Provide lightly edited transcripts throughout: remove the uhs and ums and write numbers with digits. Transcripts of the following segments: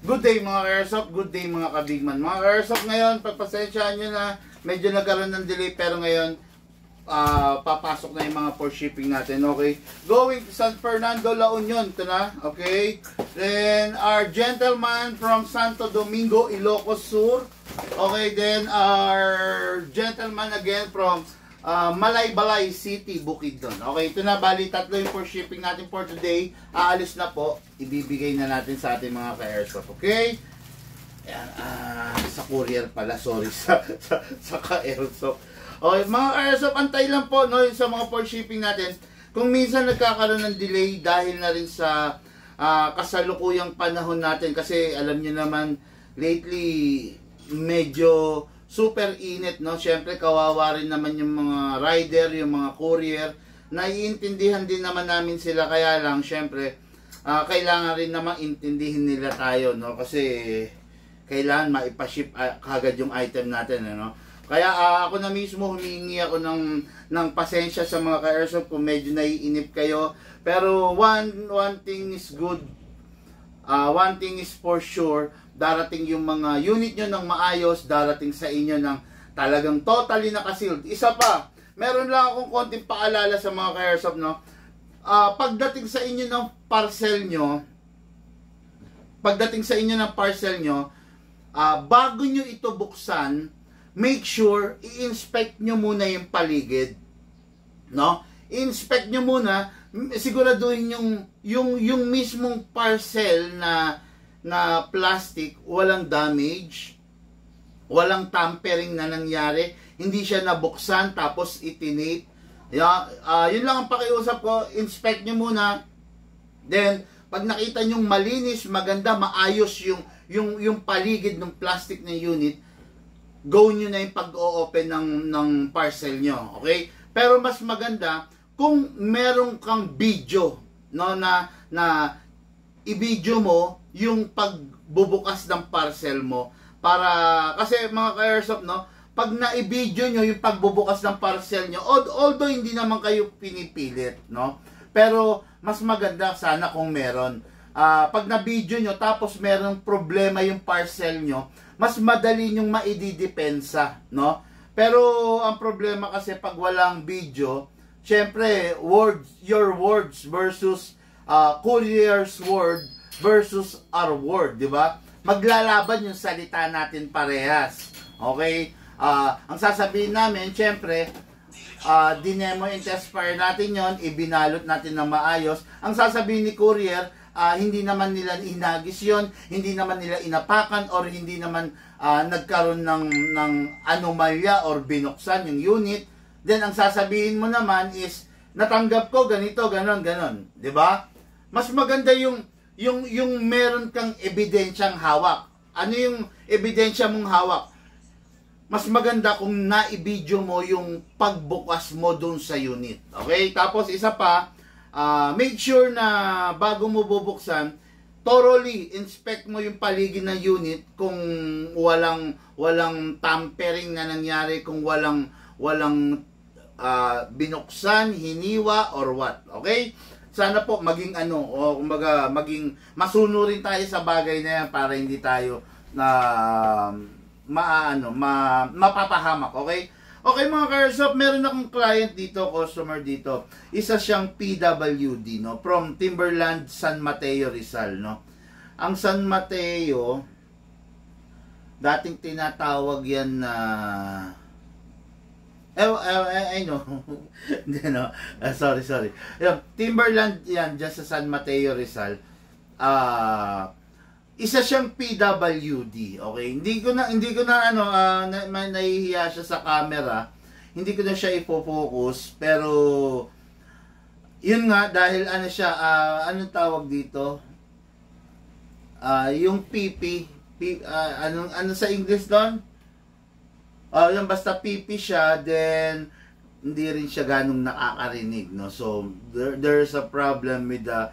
Good day mga ka-airsoft, good day mga kabigman. Mga ka-airsoft ngayon, pagpasensyahan nyo na medyo nagkaroon ng delay pero ngayon papasok na yung mga for shipping natin, okay? Going to San Fernando, La Union, ito na, okay? Then our gentleman from Santo Domingo, Ilocos Sur, okay? Then our gentleman again from Malaybalay City, Bukidnon. Okay, ito na, bali tatlo yung for shipping natin for today. Aalis na po, ibibigay na natin sa ating mga ka-airsoft, okay? Ayan, sa courier pala, sorry, sa ka-airsoft. Okay, mga ka-airsoft, antay lang po, no, sa mga for shipping natin. Kung minsan nagkakaroon ng delay dahil na rin sa kasalukuyang panahon natin, kasi alam nyo naman, lately, medyo super init, no? Siyempre, kawawa rin naman yung mga rider, yung mga courier. Naiintindihan din naman namin sila, kaya lang, siyempre, kailangan rin naman intindihin nila tayo, no? Kasi, kailangan maipaship kagad yung item natin, no? Kaya, ako na mismo, humingi ako ng pasensya sa mga ka-airsoft kung medyo naiinip kayo. Pero, one thing is good. One thing is for sure, darating yung mga unit nyo ng maayos, darating sa inyo ng talagang totally nakasealed. Isa pa, meron lang akong konting paalala sa mga ka-airsoft, no? Pagdating sa inyo ng parcel nyo, bago nyo ito buksan, make sure, i-inspect nyo muna yung paligid. No? I-inspect nyo muna, siguraduhin yung mismong parcel na plastic, walang damage, walang tampering na nangyari, hindi siya nabuksan tapos itinate. Yun lang ang pakiusap ko, inspect nyo muna. Then, pag nakita nyo malinis, maganda, maayos yung paligid ng plastic na unit, go nyo na yung pag-o-open ng parcel nyo. Okay? Pero mas maganda, kung meron kang video, no, na i-video mo yung pagbubukas ng parcel mo, para kasi mga ka-airsoft, no, pag na-i-video nyo yung pagbubukas ng parcel nyo, although hindi naman kayo pinipilit, no, pero mas maganda sana kung meron. Pag na-video nyo tapos meron problema yung parcel nyo, mas madali nyong maididepensa, no. Pero ang problema kasi pag walang video, syempre your words versus courier's word versus our word, di ba? Maglalaban yung salita natin parehas. Okay? Ang sasabihin namin, syempre, dinemo and test fire natin yon, ibinalot natin ng maayos. Ang sasabihin ni courier, hindi naman nila inagis yon, hindi naman nila inapakan, or hindi naman nagkaroon ng anomalya or binuksan yung unit. Then, ang sasabihin mo naman is, natanggap ko ganito, ganon, ganon. Di ba? Mas maganda yung meron kang ebidensyang hawak. Ano yung ebidensya mong hawak? Mas maganda kung na-i-video mo yung pagbukas mo dun sa unit. Okay? Tapos isa pa, make sure na bago mo bubuksan, thoroughly inspect mo yung paligid ng unit kung walang tampering na nangyari, kung walang binuksan, hiniwa, or what. Okay? Sana po maging kumbaga maging masunurin tayo sa bagay na yan para hindi tayo mapapahamak, okay? Okay mga ka-airsoft, meron akong client dito, customer dito. Isa siyang PWD, no, from Timberland, San Mateo, Rizal, no. Ang San Mateo, dating tinatawag yan na I know. No, sorry. Timberland yan, dyan sa San Mateo, Rizal. Isa siyang PWD, okay? Hindi ko na nahihiya siya sa camera. Hindi ko na siya ipo-focus, pero yun nga, dahil anong tawag dito? Yung PP, ano sa English doon? Yung basta pipi siya, then hindi rin siya ganong nakakarinig, no. So there's a problem with the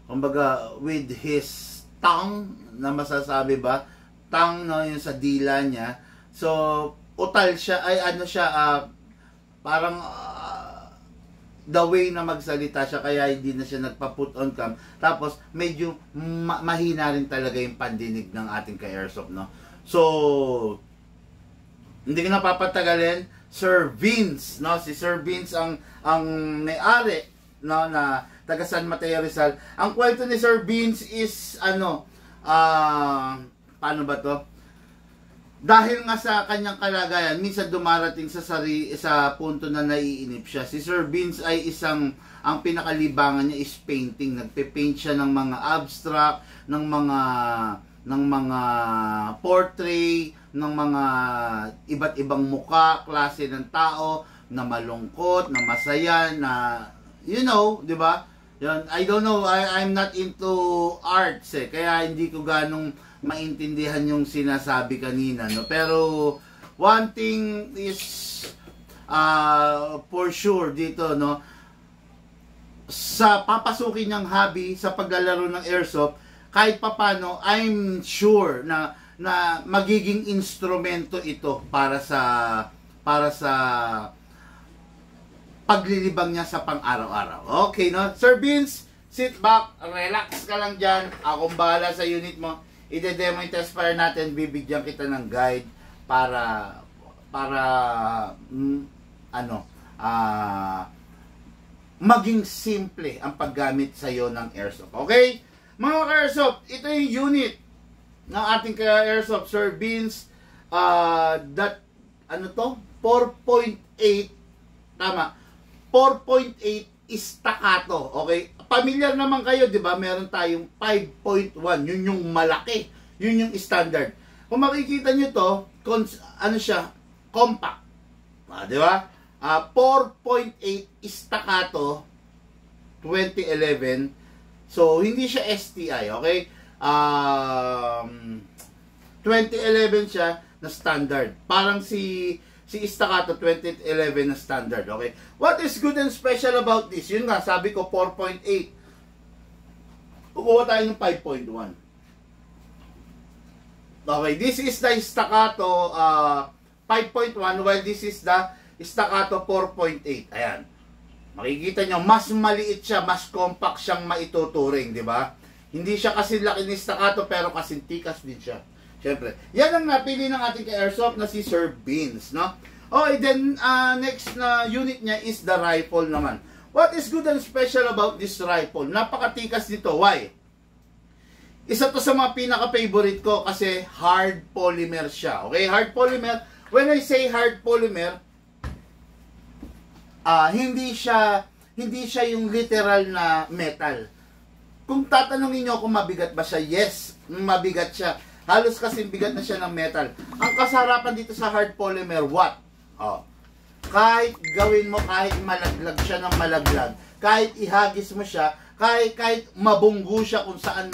kumbaga with his tongue, na masasabi ba, tongue, no, yung sa dila niya. So utal siya, ay parang the way na magsalita siya, kaya hindi na siya nagpa-put on cam. Tapos medyo mahina rin talaga yung pandinig ng ating ka-airsoft, no? So hindi ko na papatagalin. Sir Vince, no? Si Sir Vince ang may-ari, no, na taga San Mateo Rizal. Ang kwento ni Sir Vince is paano ba to? Dahil nga sa kanyang kalagayan, minsan dumarating sa punto na naiinip siya. Si Sir Vince ay ang pinakalibangan niya is painting. Nagpe-paint siya ng mga abstract, ng mga portrait, ng mga iba't ibang muka, klase ng tao, na malungkot, na masaya, na you know, di ba? Yan, I don't know, I'm not into arts kaya hindi ko ganong maintindihan yung sinasabi kanina, no? Pero one thing is for sure dito, no, sa papasukin niyang hobby sa paglalaro ng airsoft, kahit papano I'm sure na magiging instrumento ito para sa paglilibang niya sa pang-araw-araw. Okay, no? Sir Vince, sit back, relax ka lang dyan. Akong bahala sa unit mo. Ide-demo yung test fire natin, bibigyan kita ng guide para maging simple ang paggamit sa iyo ng airsoft. Okay? Mga ka-airsoft, ito yung unit ng ating ka-airsoft, Sir Vince. 4.8, tama, 4.8 staccato. Okay? Familiar naman kayo, di ba? Meron tayong 5.1. Yun yung malaki. Yun yung standard. Kung makikita nyo to, siya? Compact. Di ba? 4.8 staccato 2011. So, hindi siya STI. Okay? 2011 siya na standard. Parang si staccato 2011 na standard, okay? What is good and special about this? Yun nga, sabi ko 4.8. Kukuha tayo ng 5.1. Okay, this is the staccato 5.1 while this is the staccato 4.8. Ayan. Makikita nyo, mas maliit siya, mas compact siyang maituturing, di ba? Hindi siya kasi laki ni staccato pero kasi tikas din siya. Siyempre, yan ang napili ng ating ka-airsoft na si Sir Vince, no? Okay, then next na unit niya is the rifle naman. What is good and special about this rifle? Napakatikas nito. Why? Isa to sa mga pinaka-favorite ko kasi hard polymer siya. Okay, hard polymer. When I say hard polymer, hindi siya yung literal na metal. Kung tatanungin niyo kung mabigat ba siya, yes, mabigat siya. Halos kasi bigat na siya ng metal. Ang kasarapan dito sa hard polymer, what? Kahit gawin mo, kahit malaglag siya ng malaglag, kahit ihagis mo siya, kahit mabunggo siya kung saan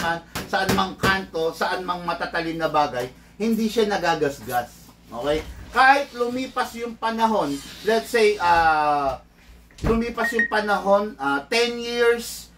mang kanto, saan mang matatalim na bagay, hindi siya nagagasgas. Okay? Kahit lumipas yung panahon, let's say, lumipas yung panahon, 10 years,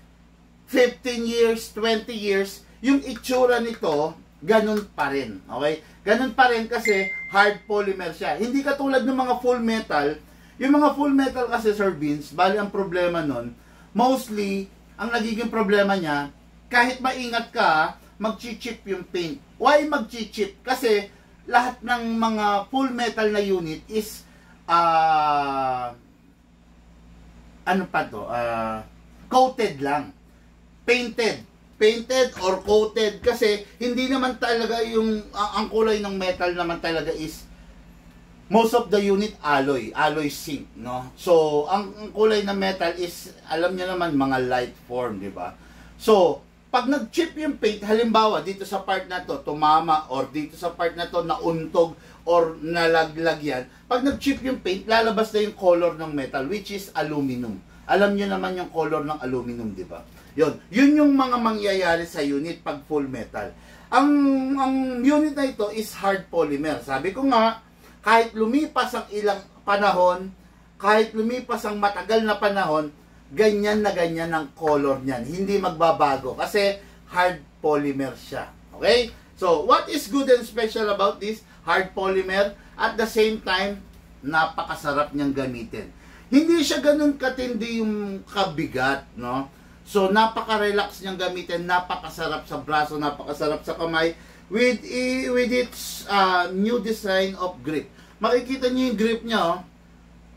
15 years, 20 years, yung itsura nito, ganun pa rin. Okay? Ganun pa rin kasi hard polymer siya. Hindi katulad ng mga full metal. Yung mga full metal kasi, Sir Vince, bali ang problema nun, mostly, ang nagiging problema niya, kahit maingat ka, mag-chip yung paint. Why mag-chip? Kasi lahat ng mga full metal na unit is coated lang. Painted or coated kasi hindi naman talaga ang kulay ng metal naman talaga is most of the unit alloy zinc, no? So ang kulay ng metal is, alam niyo naman, mga light form, di ba? So pag nag-chip yung paint, halimbawa dito sa part na to tumama, or dito sa part na to nauntog or nalaglag yan, pag nag-chip yung paint, lalabas na yung color ng metal, which is aluminum. Alam niyo naman yung color ng aluminum, di ba? Yun yung mga mangyayari sa unit pag full metal. Ang unit na ito is hard polymer. Sabi ko nga, kahit lumipas ang ilang panahon, kahit lumipas ang matagal na panahon, ganyan na ganyan ang color niyan. Hindi magbabago kasi hard polymer siya. Okay? So, what is good and special about this hard polymer? At the same time, napakasarap niyang gamitin. Hindi siya ganun katindi yung kabigat, no? So, napaka-relax niyang gamitin, napakasarap sa braso, napakasarap sa kamay, with its new design of grip. Makikita niyo yung grip niya, oh.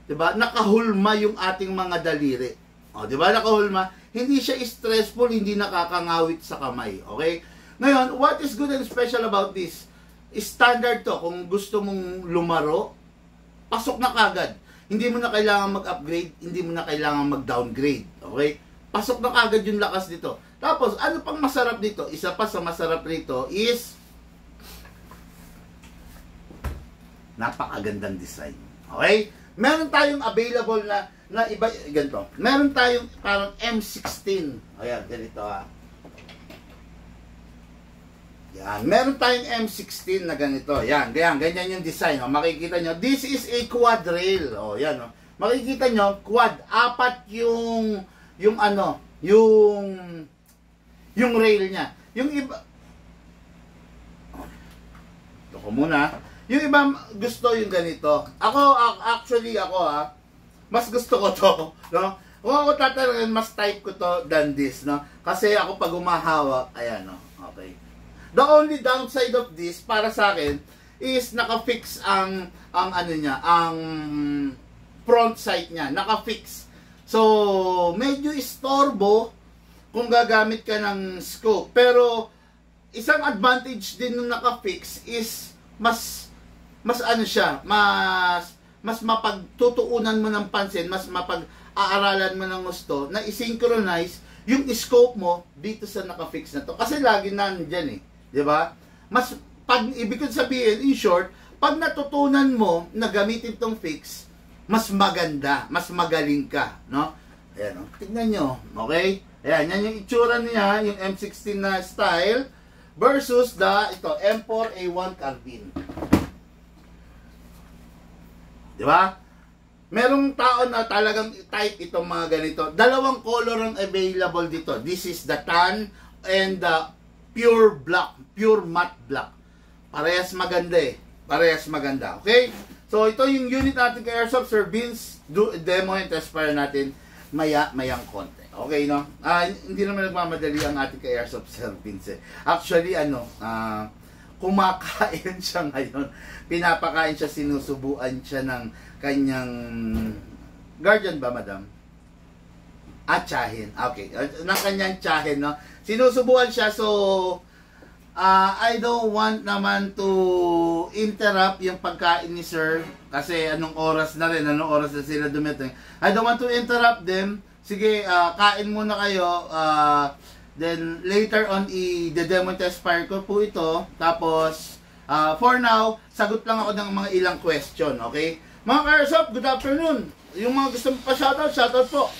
Diba? Nakahulma yung ating mga daliri. O, diba? Nakahulma. Hindi siya stressful, hindi nakakangawit sa kamay. Okay? Ngayon, what is good and special about this? Standard to. Kung gusto mong lumaro, pasok na kagad. Hindi mo na kailangan mag-upgrade, hindi mo na kailangan mag-downgrade. Okay? Pasok na kagad yung lakas dito. Tapos, ano pang masarap dito? Isa pa sa masarap rito is napakagandang design. Okay? Meron tayong available na iba, ganito. Meron tayong parang M16. Ayan, ganito ha. Yan. Meron tayong M16 na ganito. Yan, ganyan yung design. O, makikita nyo. This is a quad rail. O, yan. O. Makikita nyo, quad. Apat yung rail niya. Yung iba, ito ko muna. Yung iba gusto yung ganito. Actually, mas gusto ko to. No? Kung ako tatanungin, mas type ko to than this. No? Kasi ako pag umahawak, ayan. No? Okay. The only downside of this, para sa akin, is naka-fix ang front sight niya. Naka-fix. So, medyo istorbo kung gagamit ka ng scope. Pero, isang advantage din nung naka-fix is mas mapagtutuunan mo ng pansin, mas mapag-aaralan mo ng gusto na i-synchronize yung scope mo dito sa naka-fix na to. Kasi lagi nandyan eh. Di ba? Ibig ko sabihin, in short, pag natutunan mo na gamitin tong fix, mas maganda, mas magaling ka, no? Ayan, no? Tignan nyo, okay? Ayan, yan yung itsura niya, yung M16 na style versus ito, M4 A1 carbine. Di ba? Merong tao na talagang type itong mga ganito. Dalawang color ang available dito. This is the tan and the pure black, pure matte black. Parehas maganda eh. Parehas maganda. Okay? So, ito yung unit natin kay Airsoft. Sir Vince, demo and test fire natin mayang konti. Okay, no? Hindi naman nagmamadali ang ating kay Airsoft, Sir Vince. Actually, kumakain siya ngayon. Pinapakain siya, sinusubuan siya ng kanyang guardian ba, madam? Tsahin. Okay. Ng kanyang tsahin, no? Sinusubuan siya, so I don't want naman to interrupt yung pagkain ni sir kasi anong oras na sila dumating. I don't want to interrupt them. Sige, kain muna kayo. Then later on i-demo test fire ko po ito. Tapos for now, sagot lang ako ng mga ilang question, okay? Mga ka-Airsoft, good afternoon. Yung mga gusto pa shoutout po.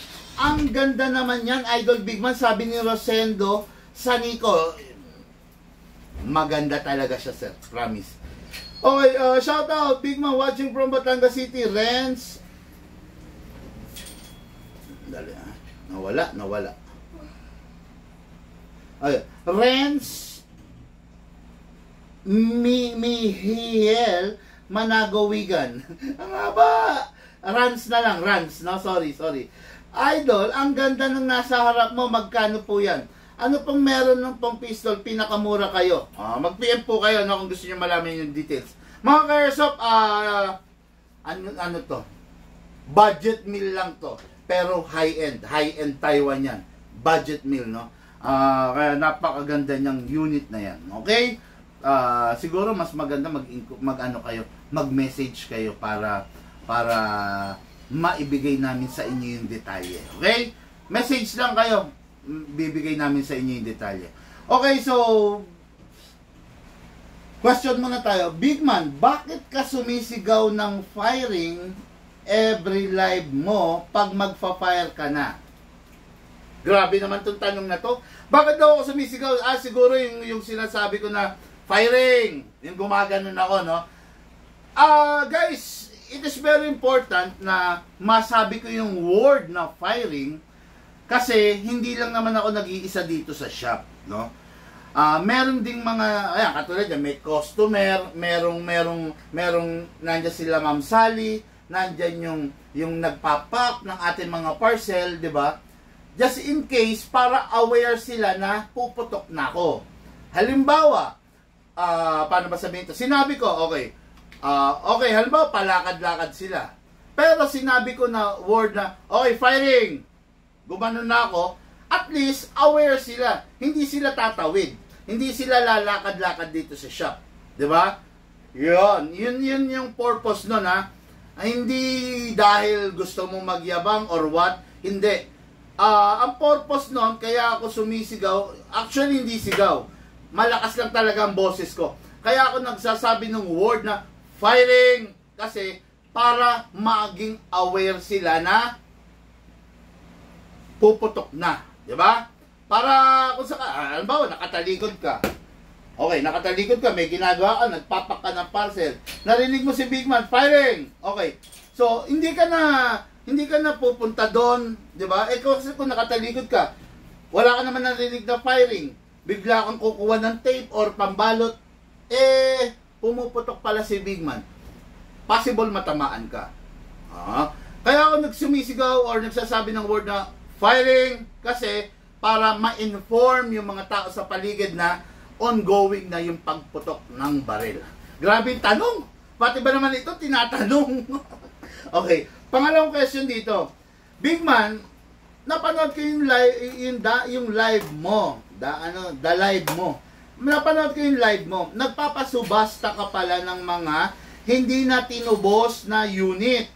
Ang ganda naman yan, Idol Bigman, sabi ni Rosendo Sanico. Maganda talaga siya, sir. Promise. Okay, shout out, Bigman, watching from Batangas City. Renz. Dali, Nawala. Okay. Renz Mihiel Managawigan. Ang haba. Rans na lang, Rans. No, sorry. Idol, ang ganda ng nasa harap mo. Magkano po yan? Ano pong meron ng pang pistol, pinakamura kayo? Mag-PM po kayo, no, kung gusto niyo malaman yung details. Mga ka-Airsoft, ano to? Budget meal lang to. Pero high-end Taiwan yan. Budget meal, no? Kaya napakaganda niyang unit na yan. Okay? Siguro mas maganda mag-message kayo para maibigay namin sa inyo yung detalye. Okay? Message lang kayo. Bibigay namin sa inyo yung detalye. Okay, so question muna tayo. Bigman, bakit ka sumisigaw ng firing every live mo pag magfa-fire ka na? Grabe naman tong tanong na to. Bakit daw ako sumisigaw? Siguro yung sinasabi ko na firing. Yung gumaganon ako, no? Guys, it is very important na masabi ko yung word na firing. Kasi hindi lang naman ako nag-iisa dito sa shop, no? Meron ding mga, katulad yan, may customer, merong nandiyan sila Ma'am Sally, nandyan yung nagpapak ng ating mga parcel, di ba? Just in case, para aware sila na puputok na ako. Halimbawa, paano ba sabihin ito? Sinabi ko, okay, halimbawa, palakad-lakad sila. Pero sinabi ko na word na, okay, firing! Gumanon na ako, at least, aware sila. Hindi sila tatawid. Hindi sila lalakad-lakad dito sa shop. Di ba? Yun yung purpose nun, ha? Hindi dahil gusto mong magyabang or what. Hindi. Ang purpose nun, kaya ako sumisigaw, actually hindi sigaw. Malakas lang talaga ang boses ko. Kaya ako nagsasabi ng word na firing. Kasi para maging aware sila na puputok na. Di ba? Para kung halimbawa, nakatalikod ka. Okay, nakatalikod ka, may ginagawa ka, nagpapak ka ng parcel. Narinig mo si Big Man, firing! Okay. So, hindi ka na pupunta doon, di ba? Kasi kung nakatalikod ka, wala ka naman narinig na firing. Bigla kang kukuha ng tape or pambalot, pumuputok pala si Big Man. Possible matamaan ka. Kaya ako nagsumisigaw or nagsasabi ng word na firing kasi para ma-inform yung mga tao sa paligid na ongoing na yung pagputok ng baril. Grabe yung tanong. Pati ba naman ito tinatanong? Okay. Pangalawang question dito. Big Man, napanood ko yung live mo. The live mo. Napanood ko yung live mo. Nagpapasubasta ka pala ng mga hindi na tinubos na unit.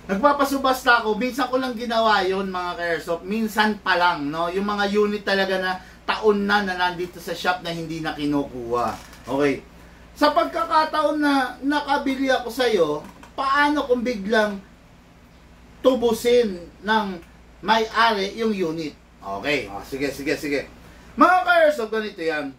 Nagpapasubasta ako, minsan ko lang ginawa yun mga ka-airsoft, minsan pa lang, no? Yung mga unit talaga na taon na nandito sa shop na hindi na kinukuha. Okay. Sa pagkakataon na nakabili ako sa'yo, paano kung biglang tubusin ng may-ari yung unit? Okay. Sige. Mga ka-airsoft, ganito yan.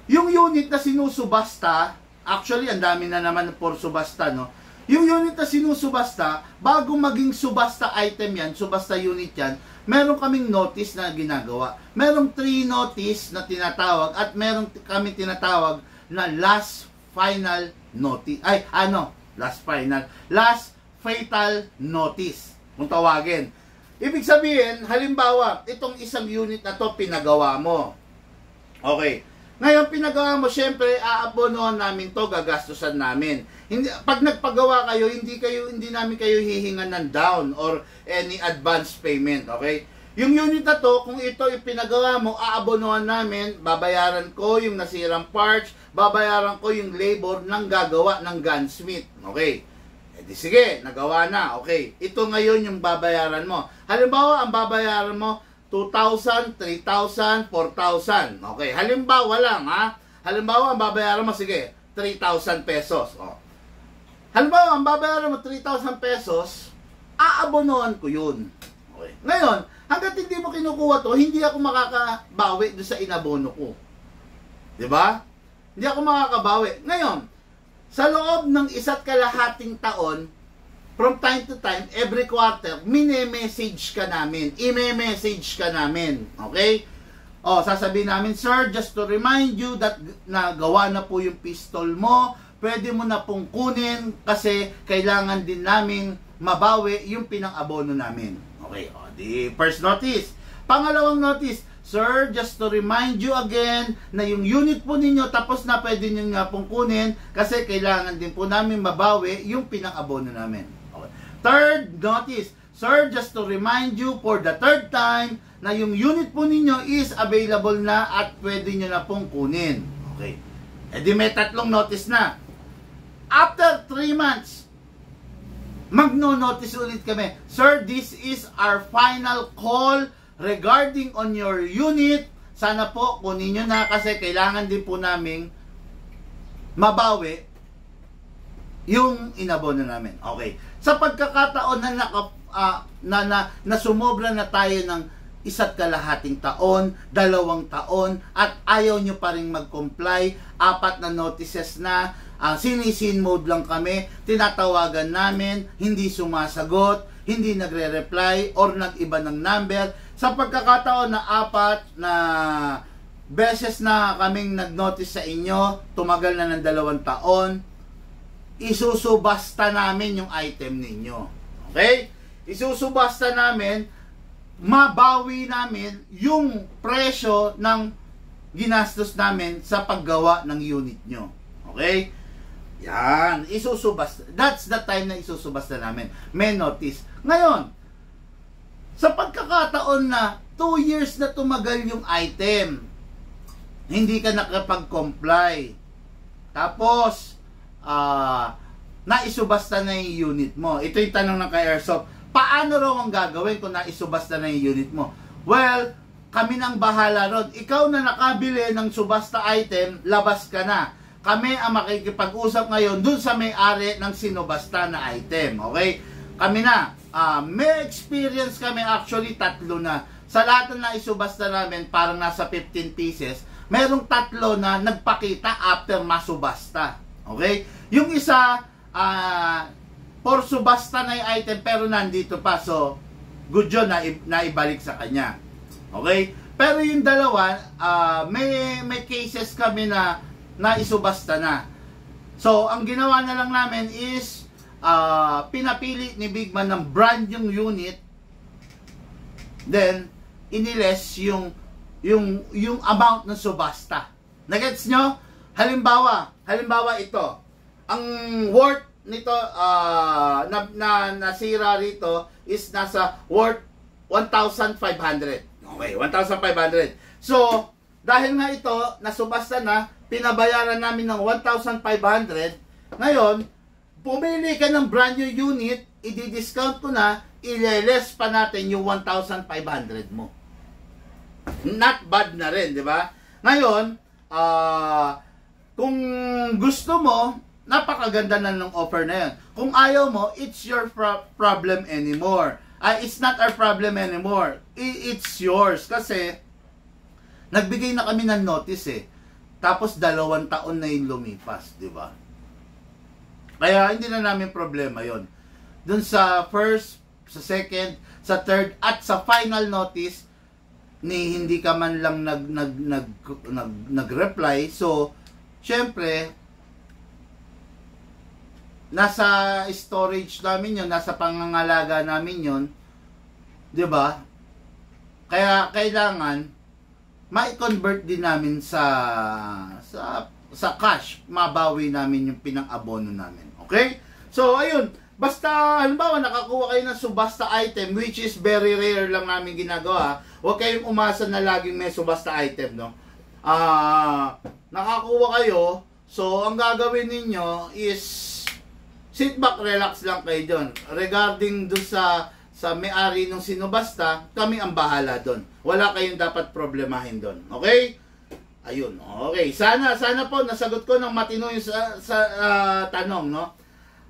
Yung unit na sinusubasta, actually, ang dami na naman for subasta, no? Yung unit na sinusubasta, bago maging subasta item yan, subasta unit yan, meron kaming notice na ginagawa. Merong 3 notice na tinatawag at meron kami tinatawag na last final notice. Last fatal notice. Kung tawagin. Ibig sabihin, halimbawa, itong isang unit na to pinagawa mo. Okay. Ngayon, pinagawa mo, syempre, aabonohan namin to, gagastusan namin. Pag nagpagawa kayo, hindi namin kayo hihingan ng down or any advance payment, okay? Yung unit na to, kung ito ipinagawa mo, aabonohan namin, babayaran ko yung nasirang parts, babayaran ko yung labor ng gagawa ng gunsmith, okay? Di sige, nagawa na, okay? Ito ngayon yung babayaran mo. Halimbawa, ang babayaran mo, 2,000, 3,000, 4,000. Okay, halimbawa lang, ha? Halimbawa, ang babayaran mo, sige, 3,000 pesos. Oh. Halimbawa, ang babayaran mo, 3,000 pesos, aabonohan ko yun. Okay. Ngayon, hanggat hindi mo kinukuha to, hindi ako makakabawi doon sa inabono ko. Diba? Hindi ako makakabawi. Ngayon, sa loob ng 1.5 taon, from time to time, every quarter, mini-message ka namin. I-message ka namin. Okay? O, sasabihin namin, sir, just to remind you that nagawa na po yung pistol mo. Pwede mo na pong kunin kasi kailangan din namin mabawi yung pinang-abono namin. Okay, o, di first notice. Pangalawang notice, sir, just to remind you again na yung unit po ninyo tapos na pwede nyo nga pong kunin kasi kailangan din po namin mabawi yung pinang-abono namin. Third notice, sir, just to remind you for the third time na yung unit po ninyo is available na at pwede nyo na pong kunin. Okay. E di may 3 notice na. After 3 months, magno-notice ulit kami. Sir, this is our final call regarding on your unit. Sana po kunin nyo na kasi kailangan din po naming mabawi yung inabono namin. Okay. Sa pagkakataon na sumobra na tayo ng 1.5 taon, 2 taon, at ayaw nyo pa rin mag-comply, 4 na notices na, sinisin mode lang kami, tinatawagan namin, hindi sumasagot, hindi nagre-reply, or nag-iba ng number. Sa pagkakataon na 4 na beses na kaming nag-notice sa inyo, tumagal na ng 2 taon, isusubasta namin yung item ninyo. Okay? Isusubasta namin, mabawi namin yung presyo ng ginastos namin sa paggawa ng unit nyo. Okay? Yan, isusubasta. That's the time na isusubasta namin. May notice. Ngayon, sa pagkakataon na 2 years na tumagal yung item, hindi ka nakapag-comply, tapos naisubasta na yung unit mo. Ito yung tanong ng ka-Airsoft, paano raw ang gagawin kung naisubasta na yung unit mo? Well, kami nang bahala ron. Ikaw na nakabili ng subasta item, labas ka na. Kami ang makikipag-usap ngayon dun sa may-ari ng sinubasta na item. Okay? Kami na. May experience kami, actually 3 na. Sa lahat na naisubasta namin, parang nasa 15 pieces, merong 3 na nagpakita after masubasta. Okay? Yung isa, for subasta na yung item, pero nandito pa. So, good yun na ibalik sa kanya. Okay? Pero yung dalawa, may cases kami na naisubasta na. So, ang ginawa na lang namin is, pinapili ni Big Man ng brand yung unit, then iniles yung amount ng subasta. Nagets nyo? Halimbawa ito, ang worth nito nasira rito is nasa worth 1,500. Okay, 1,500. So, dahil nga ito nasubasta na, pinabayaran namin ng 1,500. Ngayon, pumili ka ng brand new unit, i-discount ko na, i-less pa natin yung 1,500 mo. Not bad na rin, di ba? Ngayon, kung gusto mo, napakaganda na ng offer na yun. Kung ayaw mo, it's your problem anymore. It's not our problem anymore. It's yours. Kasi, nagbigay na kami ng notice eh. Tapos 2 taon na yung lumipas, di ba? Kaya hindi na namin problema yon. Dun sa first, sa second, sa third, at sa final notice, ni hindi ka man lang nag-reply. So, syempre, nasa storage namin yun, nasa pangangalaga namin yun, di ba? Kaya kailangan ma-convert din namin sa cash, mabawi namin yung pinang-abono namin. Okay? So, ayun. Basta, halimbawa, nakakuha kayo ng subasta item, which is very rare lang namin ginagawa. Huwag kayong umasa na laging may subasta item, no? Nakakuha kayo, so, ang gagawin ninyo is sit back, relax lang kayo dun. Regarding dun sa may-ari ng sinubasta, kami ang bahala dun. Wala kayong dapat problemahin dun. Okay? Ayun, okay. Sana po nasagot ko ng matino yung sa tanong, no?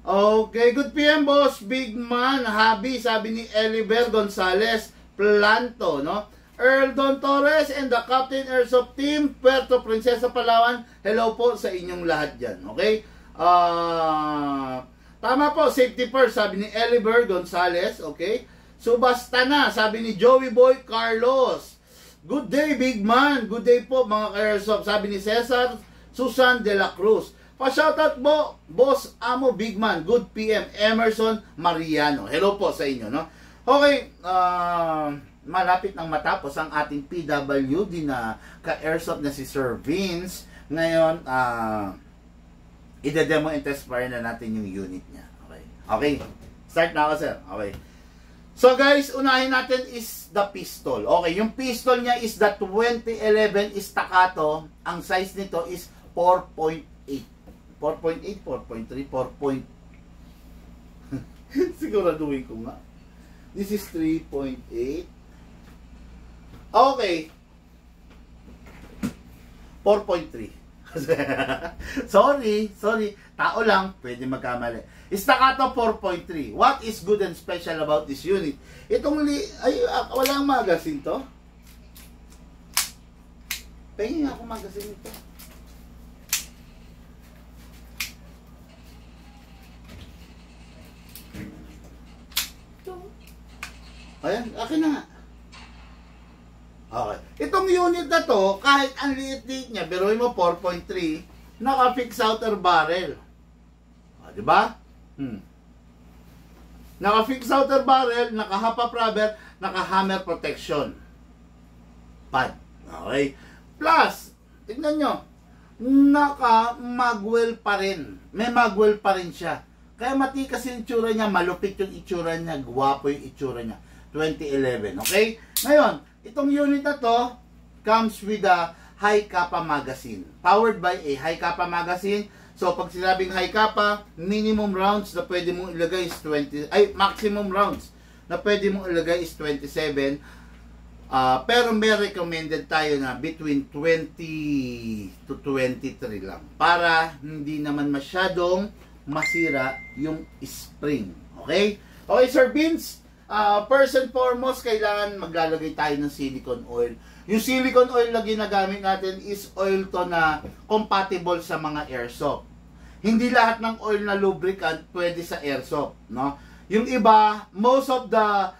Okay, good PM, boss. Big Man, Habi, sabi ni Eliber Gonzalez Planto, no? Earl Don Torres and the Captain Airsoft Team, Puerto Princesa, Palawan. Hello po sa inyong lahat dyan, okay? Tama po, safety first, sabi ni Eliber Gonzalez, okay? Subasta na, sabi ni Joey Boy Carlos. Good day, Big Man. Good day po, mga ka-Airsoft. Sabi ni Cesar Susan de la Cruz. Pa-shoutout po, Boss Amo Big Man. Good PM, Emerson Mariano. Hello po sa inyo, no? Okay, malapit nang matapos ang ating PWD na ka-Airsoft na si Sir Vince. Ngayon, ide-demo and test fire na natin yung unit niya. Okay, okay. Start na ako, sir. Okay. So guys, unahin natin is the pistol. Okay, yung pistol niya is the 2011 Staccato. Ang size nito is 4.8. 4.8, 4.3, 4. Siguraduhin ko nga. This is 3.8. Okay. 4.3. sorry. Tao lang, pwede magkamali. Staccato 4.3. What is good and special about this unit? Itong walang magazine to. Pahingin ako magazine ito. Ayan, akin na nga. Okay. Itong unit na to, kahit ang liit-liit niya, biruin mo 4.3, naka-fix outer barrel. Di ba? Naka-fixed outer barrel, naka-hop-up rubber, naka-hammer protection pad. Okay? Plus, tignan nyo, naka-magwell pa rin. May magwell pa rin siya. Kaya matikas yung itsura niya, malupit yung itsura niya, gwapo yung itsura niya. 2011, okay? Ngayon, itong unit na to comes with a high kappa magazine. Powered by a high kappa magazine. So, pag sinabing high kappa, minimum rounds na pwede mong ilagay is 20, maximum rounds na pwede mong ilagay is 27. Pero may recommended tayo na between 20 to 23 lang. Para hindi naman masyadong masira yung spring. Okay? Okay, Sir Vince. First and foremost, kailangan maglalagay tayo ng silicone oil. Yung silicone oil na ginagamit natin is oil to na compatible sa mga airsoft. Hindi lahat ng oil na lubricant pwede sa airsoft, no? Yung iba, most of the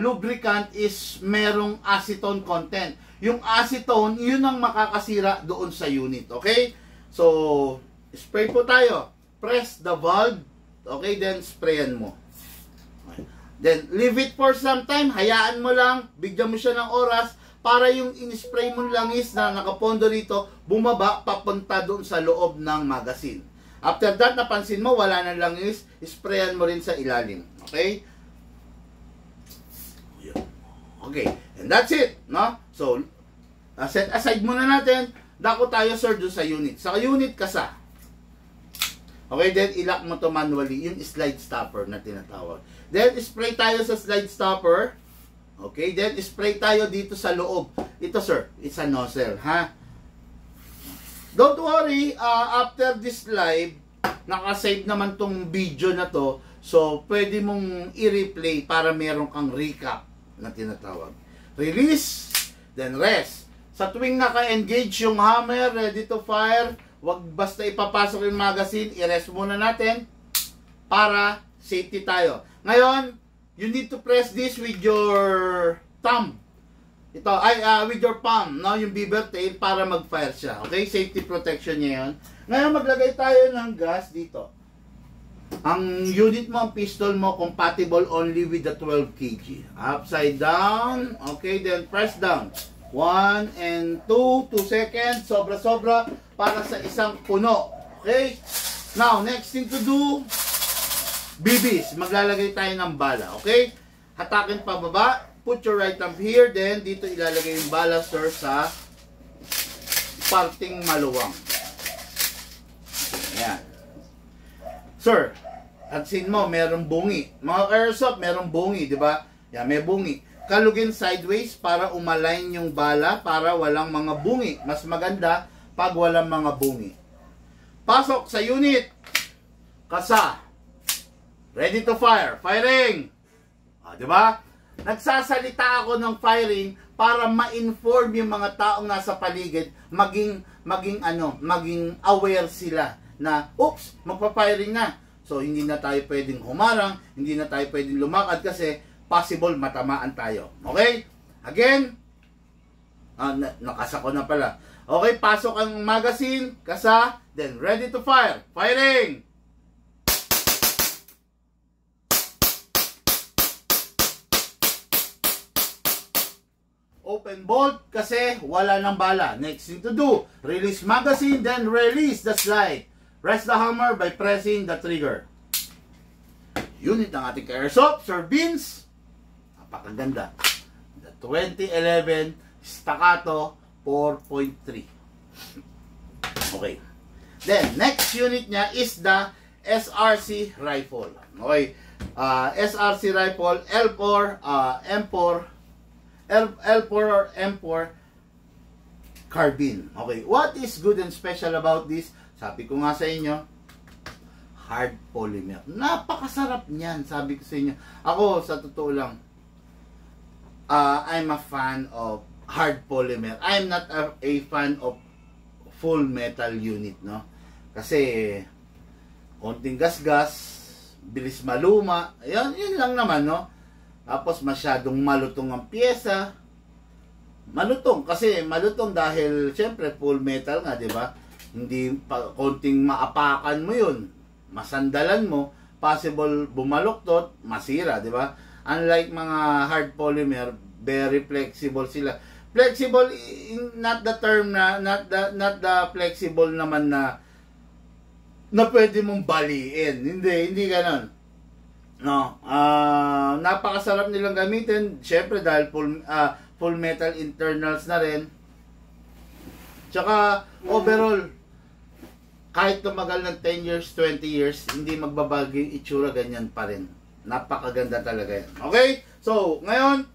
lubricant is merong acetone content. Yung acetone, yun ang makakasira doon sa unit. Okay? So, spray po tayo. Press the valve. Okay? Then, sprayan mo. Okay. Then, leave it for some time. Hayaan mo lang. Bigyan mo siya ng oras para yung in-spray mo langis na nakapondo rito, bumaba, papunta doon sa loob ng magazine. After that, napansin mo, wala na langis, sprayan mo rin sa ilalim. Okay? Okay. And that's it. No? So, set aside muna natin. Dako tayo, sir, doon sa unit. Sa unit, kasa. Okay, then ilock mo to manually. Yung slide stopper na tinatawag. Then, spray tayo sa slide stopper. Okay, then spray tayo dito sa loob. Ito, sir, it's a nozzle, ha? Don't worry, after this live, nakasave naman tong video na to. So, pwede mong i-replay para meron kang recap na tinatawag. Release, then rest. Sa tuwing naka-engage yung hammer, ready to fire, wag basta ipapasok yung magazine, i-rest muna natin para safety tayo. Ngayon, you need to press this with your thumb. Ito, with your palm, no? Yung beaver tail para mag-fire siya. Okay? Safety protection niya yun. Ngayon, maglagay tayo ng gas dito. Ang unit mo, ang pistol mo, compatible only with the 12 kg. Upside down. Okay, then press down. 1 and 2 seconds. Sobra-sobra para sa isang puno. Okay? Now, next thing to do, BBs. Maglalagay tayo ng bala. Okay? Hatakin pa baba. Put your right thumb here. Then, dito ilalagay yung bala, sir, sa parting maluwang. Ayan. Sir, pansin mo, merong bungi. Mga airsoft, merong bungi, di ba? Yan, may bungi. Kalugin sideways para umalign yung bala para walang mga bungi. Mas maganda pag walang mga bungi. Pasok sa unit. Kasa. Ready to fire. Firing. Di ba? Nagsasalita ako ng firing para ma-inform yung mga taong nasa paligid, maging aware sila na, oops, magpa-firing na. So, hindi na tayo pwedeng humarang, hindi na tayo pwedeng lumakad kasi possible matamaan tayo. Okay? Again, nakasa ko na pala. Okay, pasok ang magazine, kasa, then ready to fire. Firing! Open bolt kasi wala ng bala. Next thing to do, release magazine, then release the slide. Press the hammer by pressing the trigger. Unit ng ating airsoft, Sir Vince. Napakaganda. The 2011 Staccato 4.3. Okay. Then, next unit niya is the SRC rifle. Okay. SRC rifle L4, L4 or M4 carbine. Okay. What is good and special about this? Sabi ko nga sa inyo, hard polymer. Napakasarap niyan, sabi ko sa inyo. Ako, sa totoo lang, I'm a fan of hard polymer. I'm not a fan of full metal unit, no? Kasi, konting gas-gas, bilis maluma, yun lang naman, no? Tapos, masyadong malutong ang pyesa. Malutong, kasi malutong dahil, syempre, full metal nga, di ba? Hindi, konting maapakan mo yun. masandalan mo, possible bumaluktot, masira, di ba? Unlike mga hard polymer, very flexible sila. Flexible, not the term na, not the flexible naman na pwede mong baliin. Hindi ganon. No, napakasarap nilang gamitin. Syempre dahil full metal internals na rin. Tsaka overall, kahit tumagal ng 10 years, 20 years, hindi magbabago yung itsura, ganyan pa rin. Napakaganda talaga yan. Okay? So, ngayon,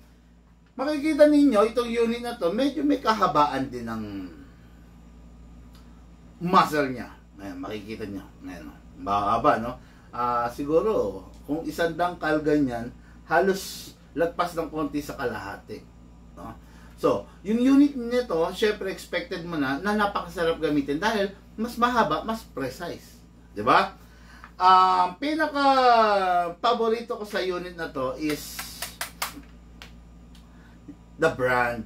makikita ninyo, itong unit na to, medyo may kahabaan din ng muscle niya. Ayan, makikita nyo. Ayan, mahaba, no? Siguro, kung isang dangkal ganyan, halos lagpas ng konti sa kalahati. No? So, yung unit nito, syempre expected mo na napakasarap gamitin dahil mas mahaba, mas precise. Diba? Pinaka paborito ko sa unit na to is the brand.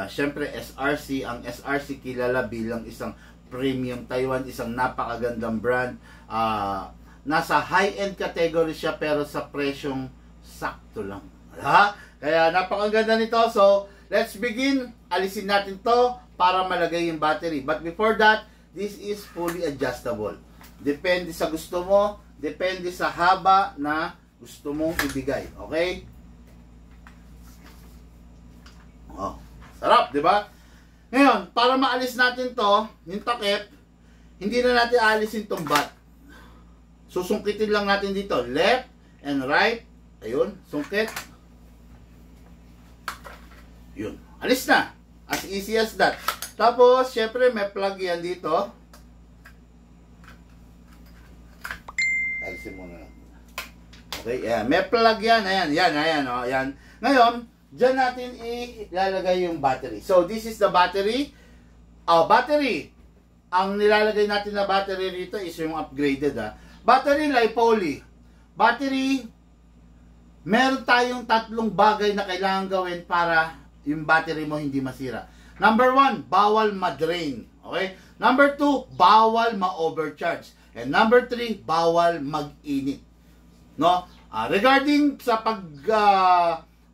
Syempre SRC. Ang SRC kilala bilang isang premium Taiwan, isang napakagandang brand. Nasa high-end category siya pero sa presyong sakto lang. Kaya napakaganda nito. So, let's begin. Alisin natin to para malagay yung battery. But before that, this is fully adjustable. Depende sa gusto mo, depende sa haba na gusto mong ibigay. Okay? Oh, sarap, di ba? Ngayon, para maalis natin to, yung takip, hindi na natin aalisin tong bat. Susungkitin lang natin dito, left and right. Ayun, sungkit. Yun, alis na. As easy as that. Tapos, syempre, may plug yan dito. Alisin muna lang. Okay, yan. May plug yan. Ayan, ayan, oh, ayan. Ngayon, dyan natin ilalagay yung battery. So, this is the battery. Battery. Ang nilalagay natin na battery rito is yung upgraded, Battery LiPoly. Battery, meron tayong tatlong bagay na kailangan gawin para yung battery mo hindi masira. Number 1, bawal ma-drain. Okay? Number 2, bawal ma-overcharge. And number 3, bawal mag-init. No? Regarding sa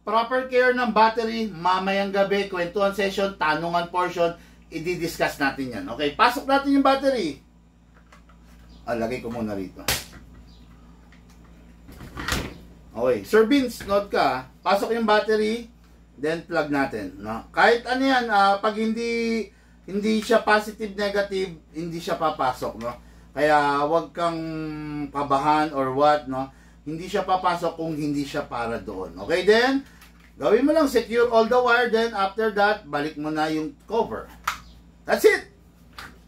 proper care ng battery, mamayang gabi, kwentuhan session, tanungan portion, i-discuss natin yan. Okay? Pasok natin yung battery. Lagay ko muna rito. Okay. Sir Vince, note ka. Pasok yung battery, then plug natin. No? Kahit ano yan, pag hindi siya positive, negative, hindi siya papasok. No? Kaya wag kang kabahan or what. No? Hindi siya papasok kung hindi siya para doon. Okay, then, gawin mo lang, secure all the wire. Then, after that, balik mo na yung cover. That's it!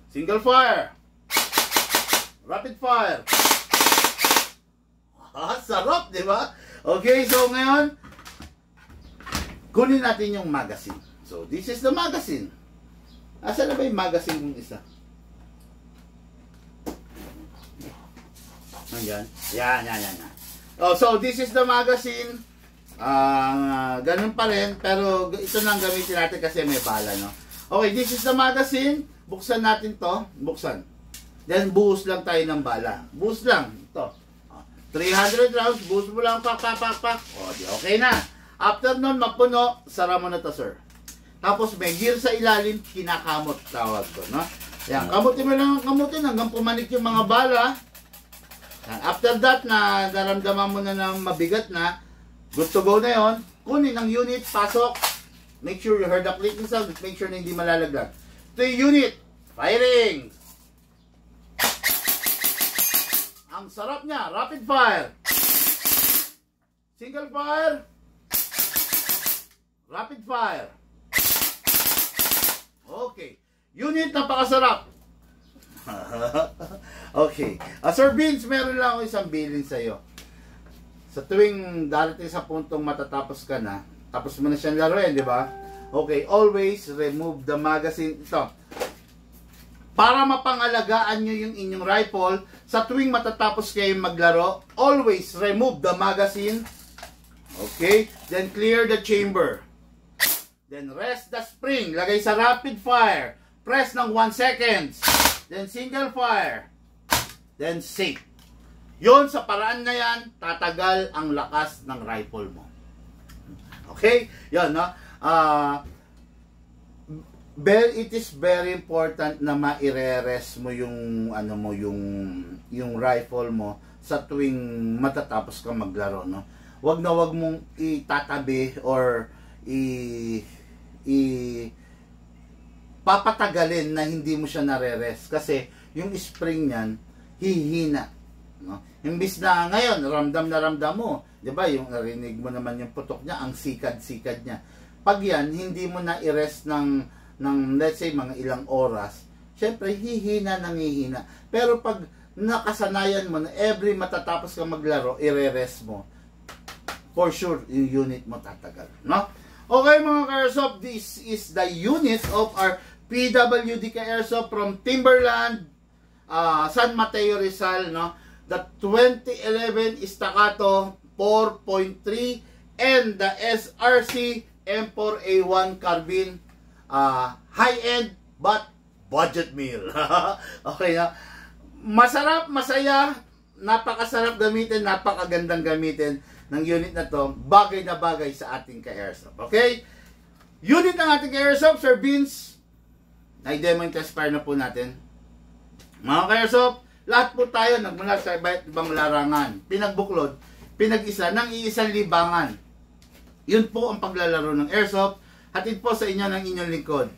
Single fire. Rapid fire. Sarap, di ba? Okay, so ngayon, kunin natin yung magazine. So, this is the magazine. Asan na ba yung magazine kong isa? Ayan. Yan. Oh, so, this is the magazine. Ganun pa rin, pero ito lang gamitin natin kasi may bala, no? Okay, this is the magazine. Buksan natin to. Buksan. Then, buhos lang tayo ng bala. Buhos lang. Ito. 300 rounds. Buhos mo lang. Pak. O, di okay na. After nun, mapuno. Sara mo na to, sir. Tapos, may gear sa ilalim. Kinakamot. Tawag ko, no? Yan. Kamutin mo lang ang kamutin hanggang pumanik yung mga bala. Yan. After that, na naramdaman mo na ng mabigat na, good to go na yon. Kunin ang unit. Pasok. Make sure you heard the clicking sound. Make sure na hindi malalaglag. Ito yung unit. Firing. Ang sarap niya. Rapid fire. Single fire. Rapid fire. Okay. Unit, napakasarap. Okay. Sir Vince, meron lang ako isang bilin sa'yo. Sa tuwing darating sa puntong matatapos ka na, tapos mo na siyang laruin, di ba? Okay. Always remove the magazine. Ito. Para mapangalagaan nyo yung inyong rifle, sa tuwing matatapos kayong maglaro, always remove the magazine. Okay? Then clear the chamber. Then rest the spring. Lagay sa rapid fire. Press ng 1 second. Then single fire. Then safe. Yon, sa paraan na yan, tatagal ang lakas ng rifle mo. Okay? Yon, no? It is very important na maire-rest mo yung yung rifle mo sa tuwing matatapos ka maglaro, no? Wag na wag mong itatabi or papatagalin na hindi mo siya nare-rest kasi yung spring niyan hihina, no? Imbis na ngayon ramdam na ramdam mo, 'di ba? Yung narinig mo naman yung putok niya, ang sikad-sikad niya. Pag yan hindi mo na i-rest ng let's say mga ilang oras, syempre hihina nang hihina. Pero pag nakasanayan mo na every matatapos ka maglaro, i-rest mo, for sure yung unit mo tatagal, no? Okay mga ka-airsoft, this is the unit of our PWD ka-airsoft from Timberland, San Mateo, Rizal, no? The 2011 Staccato 4.3 and the SRC M4A1 carbine, high-end but budget meal. Okay na? Masarap, masaya, napakasarap gamitin, napakagandang gamitin ng unit na to, bagay na bagay sa ating ka-airsoft. Okay? Unit ng ating ka-airsoft, Sir Vince, na-demo yung test fire na po natin. Mga ka-airsoft, lahat po tayo nagmula sa iba't ibang larangan, pinagbuklod, pinag-isa ng iisang libangan. Yun po ang paglalaro ng airsoft. Hatid po sa inyo ng inyong lingkod,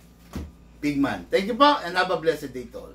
Pigman. Thank you po and have a blessed day to all.